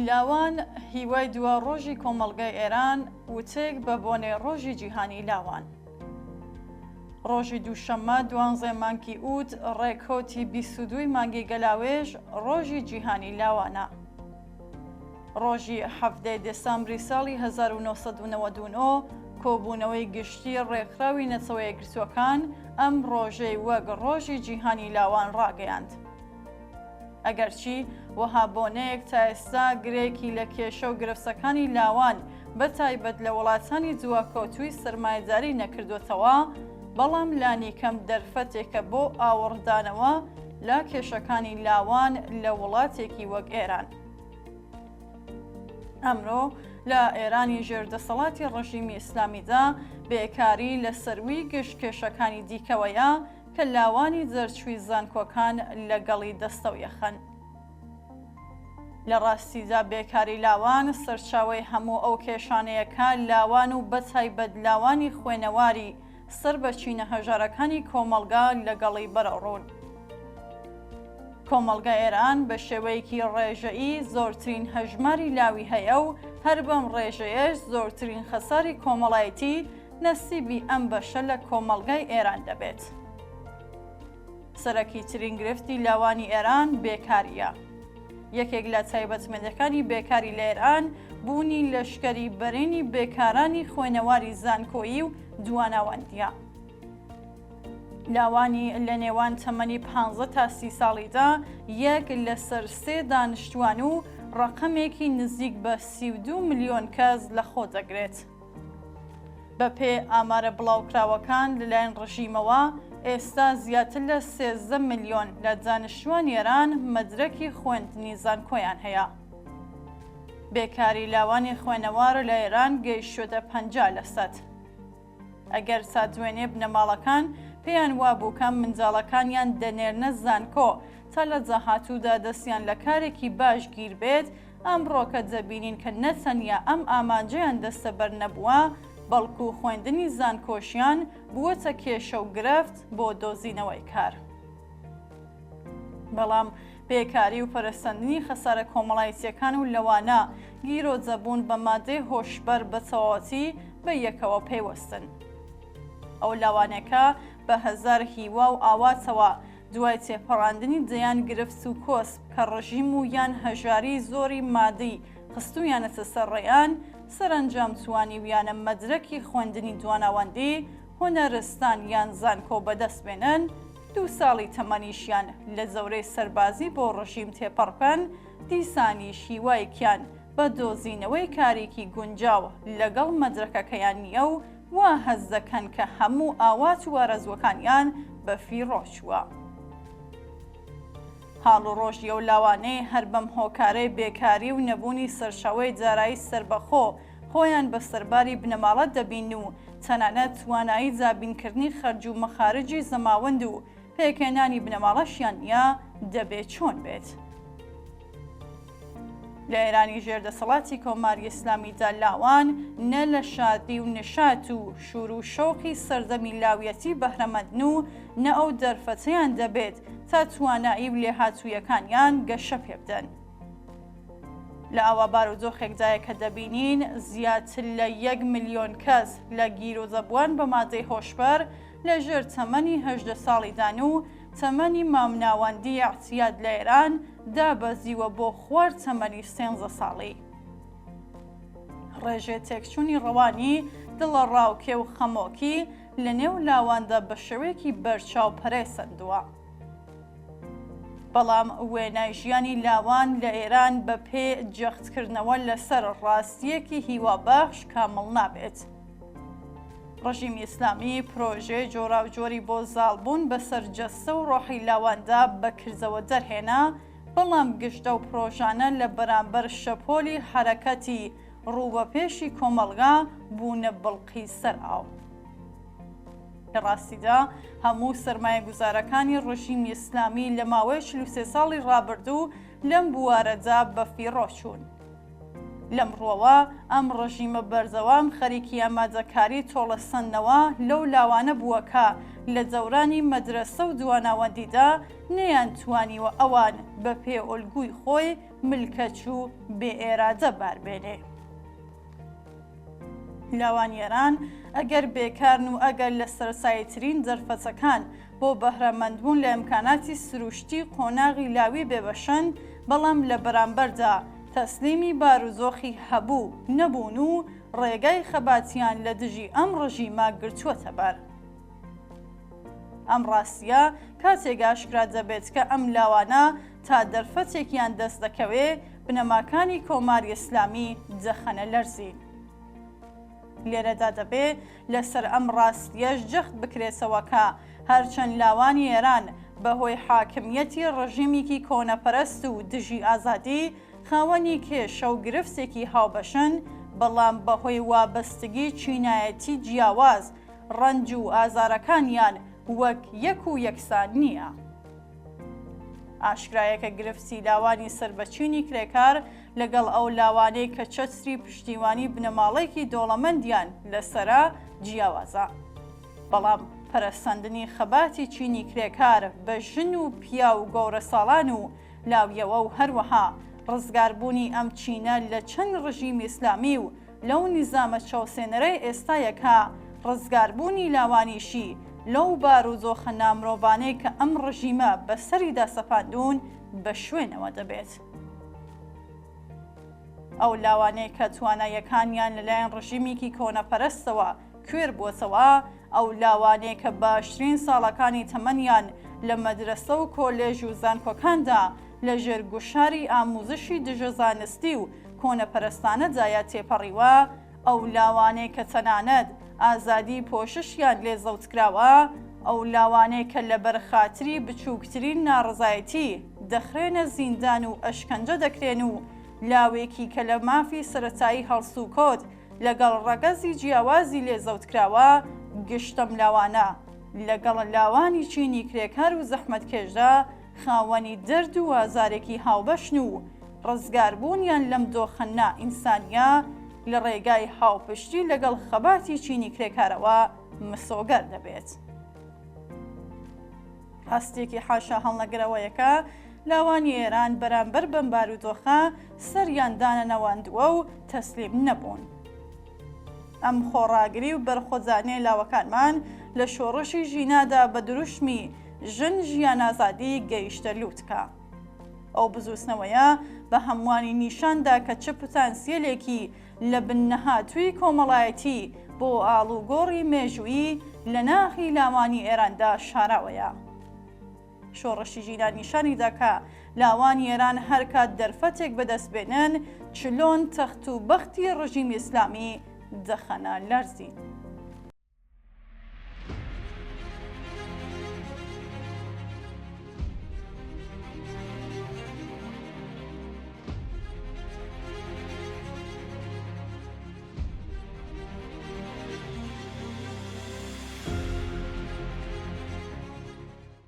لاوان هیوای دووە ڕۆژی کۆمەڵگەی ئێران وتێک بە بۆنەی ڕۆژی جیهانی لاوان. ڕۆژی دووشەممە 12 مانگی ئوت ڕێکۆتی 22 مانگی گەلاوێژ ڕۆژی جیهانی لاوانە. ڕۆژی 7 دێسەمبری ساڵی 1999 کۆبوونەوەی گشتی ڕێکخراوی نەتەوە یەکگرتووەکان ئەم ڕۆژەی وەک ڕۆژی جیهانی لاوان ڕاگەیاند. ئەگەرچی وەها بۆنەیەک تا ئێستا گرێکی لە کێشە و گرفسەکانی لاوان بە تایبەت لە وڵاتانی جوواکەوتووی سەرمایەداری نەکردوێتەوە، بەڵام لانی کەم دەرفەتێکە بۆ ئاوەڕدانەوە لە کێشەکانی لاوان لە وڵاتێکی وەک ئێران. ئەمڕۆ لە ئێرانی ژێردەسەڵاتی ڕژیمی ئیسلامیدا بێکاری لە سەروی گشت کێشەکانی دیکەوەیە کە لاوانی جەرچووی زانکۆکان لەگەڵی دەستەویەخەن. لە ڕاستیدا بێکاری لاوان سەرچاوەی هەموو ئەو کێشانەیەکە لاوان و بەتایبەت لاوانی خوێنەواری سەر بە چینە هەژارەکانی کۆمەڵگا لەگەڵی بەرەڕوون. کۆمەڵگا ئێران بە شێوەیەکی ڕێژەئی زۆرترین هەژماری لاوی هەیە و هەر بەم ڕێژەیەش زۆرترین خەساری کۆمەڵایەتی نەسیبی ئەم بەشە لە کۆمەڵگای ئێران دەبێت. سەرەکی ترین گرفتی لاوانی ئێران بێکاریە. یەکێک لە تایبەتمەندەکانی بێکاری لە ئێران بوونی لەشکری بەرینی بێکارانی خوێنەواری زانکۆیی و دواناوەندیە. لاوانی لە نێوان تەمەنی 15 تا 30 ساڵیدا یەک لەسەر 3 دانیشتوان و ڕقەمێکی نزیک بە 32 ملیۆن کەس لەخۆ دەگرێت. بە پێ ئامارە بڵاوکراوەکان لەلایەن ڕژیمەوە ئێستا زیاتر لە 13 ملیۆن لە دانیشتوان ئێران مەدرەکی خوێندنی زانکۆیان هەیە. بێکاری لاوانی خوێنەوار لە ئێران گەیشتووەتە 50%. ئەگەر سادوێنێ بنەماڵەکان پێیان وابوو کە منداڵەکانیان دەنێرنە زانکۆ تا لە جاهاتوودا دەستیان لە کارێکی باش گیر بێت، ئەمڕۆکە دەبینین کە نەتەنیا ئەم ئامانجەیان دەستەبەر نەبووە، بەڵکو خوێندنی زانکۆشیان بووەتە کێشە و گرفت بۆ دۆزینەوەی کار. بەڵام بێکاری و پەرەسەندنی خەسارە کۆمەڵایەتیەکان و لەوانە گیرۆجەبوون بە مادەی هۆشبەر بە تەواوەتی بە یەکەوە پەیوەستن. ئەو لاوانەکە بە هەزار هیوا و ئاواتەوە دوای تێپەڕاندنی دەیان گرفت و کۆسب کە ڕژیم و یان هەژاری زۆری مادی خستویانەتە سەرڕێیان، سەرنجام توانیویانە مەدرەکی خوێندنی دواناوەندی، هونەرستان یان زانکۆ بەدەست بێنن، 2 ساڵی تەمەنیشیان لە زەورەی سەربازی بۆ ڕژیم تێپەڕکەن، دیسانیش هیوایەکیان بە دۆزینەوەی کارێکی گونجاو لەگەڵ مەدرەکەکەیان نییە و وا هەز دەکەن کە هەموو ئاوات و وارەزوەکانیان بەفی ڕۆچووە. حاڵ و ڕۆژی ئەو لاوانەی هەر بەم هۆکارەی بێکاری و نەبوونی سەرچاوەی جارایی سربەخۆ خۆیان بە سەرباری بنەماڵە دەبین و تەنانەت توانایی جابینکردنی خەرج و مەخارجی زەماوەند و پێکێنانی بنەماڵەشیان نییە، دەبێت چۆن بێت. لە ئێرانی ژێردەسەڵاتی کۆماری ئیسلامیدا لاوان نە لە شادی و نشات و شور و شۆقی سەردەمی لاویەتی بەهرەمەندن و نە ئەو دەرفەتەیان دەبێت تا توانایی و لێهاتوویەکانیان گەشە پێ بدەن. لە ئاوا بارودۆخێکدایە کە دەبینین زیاتر لە 1 ملیۆن کەس لە گیرۆزەبووان بە مادەی هۆشبەر لەژێر تەمەنی 18 ساڵیدان و تەمەنی مامناوەندی اعتیاد لە ئێران دابەزیوە بۆ خوار تەمەنی 13 ساڵی. ڕێژێ تێکچوونی ڕەوانی دڵە ڕاوکێ و خەمۆکی لە نێو لاواندا بە شێوەیەکی بەرچاو پەرێسەندووە. بەڵام وێنای ژیانی لاوان لە ئێران بە پێ جەختکردنەوە لەسەر ڕاستیەکی هیوابەخش کامڵ نابێت. ڕژیمی ئیسلامی پرۆژەی جۆراوجۆری بۆ زاڵبوون بەسەر جەستە و ڕۆحی لاواندا بەکردەوە دەرهێنا، بەڵام گشتە و پرۆژانە لە بەرامبەر شەپۆلی حەرەکەتی ڕووبەپێشی کۆمەڵگا بوونە بڵقی سەرئاو. لە ڕاستیدا هەموو سەرمایە گوزارەکانی ڕژیمی ئیسلامی لە ماوەی 43 ساڵی ڕابردوو لەم بوارەدا بەفی ڕۆچوون. لەمڕۆوە ئەم ڕژیمە بەردەوام خەریکی ئامادەکاری تۆڵەسەندنەوە لەو لاوانە بووە کە لە جەورانی مەدرسە و دوواناوەندیدا نەیانتوانیوە ئەوان بە پێ ئۆلگوی خۆی ملکەچ و بێئێرادە باربێنێ. لاوانیێران ئەگەر بێکارن و ئەگەر لە سەرساییترین دەرفەتەکان بۆ بەهرەمەندبوون لە ئیمکاناتی سروشتی قۆناغی لاوی بێبەشن، بەڵام لە بەرامبەردا تەسلیمی باروزۆخی هەبوو نەبوون و ڕێگای خەباتیان لە دژی ئەم ڕژیمە گرتووەتە بەر. ئەم ڕاستیە کاتێک ئاشکرا دەبێت کە ئەم لاوانە تا دەرفەتێکیان دەست دەکەوێ بنەماکانی کۆماری ئیسلامی دەخەنە لەرزین. لێرەدا دەبێ لەسەر ئەم ڕاستیەش جەخت بکرێتەوە کە هەرچەند لاوانی ئێران بەهۆی حاکمیەتی ڕژیمێکی کۆنەپەرست و دژی ئازادی خاوەنی کێشە و گرفتێکی هاوبەشن، بەڵام بەهۆی وابەستگی چینایەتی جیاواز ڕەنج و ئازارەکانیان وەک یەک و یەکسان نییە. ئاشکرایەکە گرفتی لاوانی سربەچینی کرێکار لەگەڵ ئەو لاوانەی کە چەتری پشتیوانی بنەماڵێکی دۆڵەمەندیان لەسەرا جیاوازە. بەڵام پەرەسەندنی خەباتی چینی کرێکار بە ژن و پیا و گەورە ساڵان و لاویەوە و هەروەها ڕزگاربوونی ئەم چینە لە چەند ڕژیمی ئیسلامی و لەو نیزامە چاوسێنەرەی ئێستایەکە ڕزگاربوونی لاوانیشی لەو بارودۆخە نامرۆڤانەی کە ئەم ڕژیمە بەسەریدا سەپاندوون بە شوێنەوە دەبێت. ئەو لاوانەیە کە توانایەکانیان لەلایەن ڕژیمێکی کۆنەپەرستەوە کوێر بووەتەوە، ئەو لاوانەیە کە باشترین ساڵەکانی تەمەنیان لە مەدرسە و کۆلێژ و زانکۆکاندا لە ژێرگوشاری ئاموزشی دژە زانستی و کۆنەپەرستانەدایە تێپەڕیوە، ئەو لاوانەیە کە تەنانەت ئازادی پۆششیان لێ زەوتکراوە، ئەو لاوانەیە کە لە بەرخاتری بچووکترین ناڕزایەتی دەخرێنە زیندان و ئەشکەنجە دەکرێن و لاوێکی کە لە مافی سەرەتایی هەڵسوکۆت لەگەڵ ڕەگەزی جیاوازی لێ زەوتکراوە، گشتەم لاوانە لەگەڵ لاوانی چینی کرێکار و زەحمەتکێشدا خاوەنی دەرد و ئازارێکی هاوبەشن و ڕزگاربوونیان لەم دۆخەنە ئینسانیە لە ڕێگای هاوپشتی لەگەڵ خەباتی چینی کرێکارەوە مسۆگەر دەبێت. ڕاستێکی حاشا هەڵنەگرەوەیەکە لاوانی ئێران بەرامبەر بەم بارودۆخە سەریان دانەنەواندووە و تەسلیم نەبوون. ئەم خۆڕاگری و بەرخۆزانەی لاوەکانمان لە شۆڕشی ژینادا بە دروشمی ژن ژیان ئازادی گەیشتە لووتکە. ئەو بزووسنەوەیە بە هەمووانی نیشاندا کە چ پتانسیێلێکی لە بنەهاتووی کۆمەڵایەتی بۆ ئاڵوگۆڕی مێژوویی لە ناخی لاوانی ئێراندا شاراوەیە. شۆڕشی ژینان نیشانیدا کە لاوانی ئێران هەر کات دەرفەتێک بەدەستبێنن چلۆن تەخت و بەختی ڕژیمی ئیسلامی دەخەنە لەرزین.